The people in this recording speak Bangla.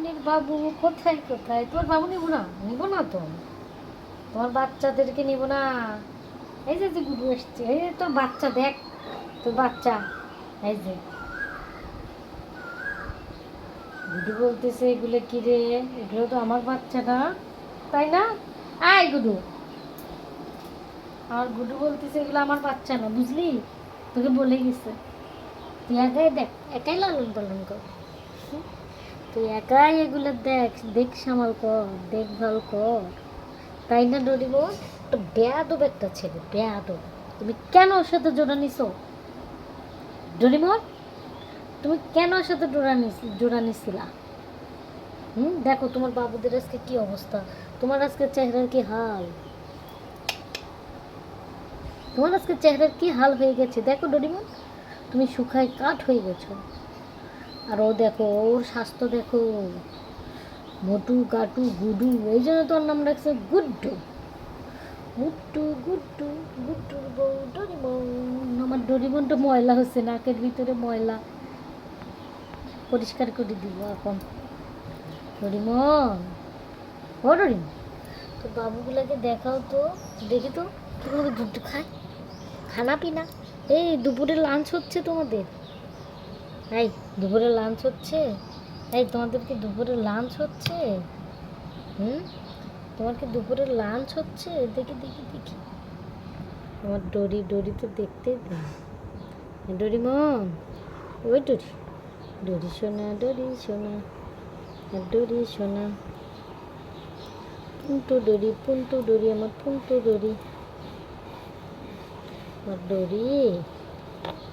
মামুনির বাবু কোথায় কোথায়? তোর বাবু নিব না, নিব না তো, তোমার বাচ্চাদেরকে নিব না। এই যে যে গুডু এসছে, এই যে তোর বাচ্চা, দেখ তোর বাচ্চা, এই যে গুডু বলতেছে এগুলো কি রে, এগুলো তো আমার বাচ্চা না, তাই না? আয় গুডু, আর গুডু বলতেছে এগুলো আমার বাচ্চা না, বুঝলি? তোকে বলে গেছে, তুই একাই দেখ, একাই লালন পালন কর। হুম? তুই একাই এগুলো দেখ, দেখ সামাল কর, দেখভাল কর, তাই না ডরিমন? তো বেয়াদব একটা ছেলে, বেয়াদব। তুমি কেন ওর সাথে জোড়া নিছো ডরিমন? তুমি কেন ওর সাথে জোড়া নিছিলা? দেখো তোমার বাবুদের আজকে কি অবস্থা, তোমার আজকে চেহারার কি হাল, তোমার আজকে চেহারার কি হাল হয়ে গেছে দেখো ডরিমন, তুমি শুকায় কাঠ হয়ে গেছো। আর ও দেখো, ওর স্বাস্থ্য দেখো, মোটু কাটু গুডু, এই জন্য তোর নাম রাখছে গুড্ডু। গুড্ডু গুড্ডু, গুড্ডুর বউ ডরিমন। আমার ডরিমনটা ময়লা হচ্ছে, নাকের ভিতরে ময়লা, পরিষ্কার করে দিব এখন। ডরিমন, ও ডরিমন, তো বাবুগুলাকে দেখাও তো, দেখি তো কীভাবে দুধ খায়, খানা পিনা। এই দুপুরে লাঞ্চ হচ্ছে তোমাদের, এই দুপুরে লাঞ্চ হচ্ছে, এই তোমাদের কি দুপুরে লাঞ্চ হচ্ছে? হুম, তোমার কি দুপুরে লাঞ্চ হচ্ছে? দেখি দেখি দেখি, আমার ডরি, ডরি তো দেখতেই দেয়। ডরিমন, ওই ডরি, ডরি সোনা, ডরি সোনা, ডরি সোনা, পুন্টু ডরি, পুন্টু ডরি, আমার পুন্টু ডরি, আমার ডরি।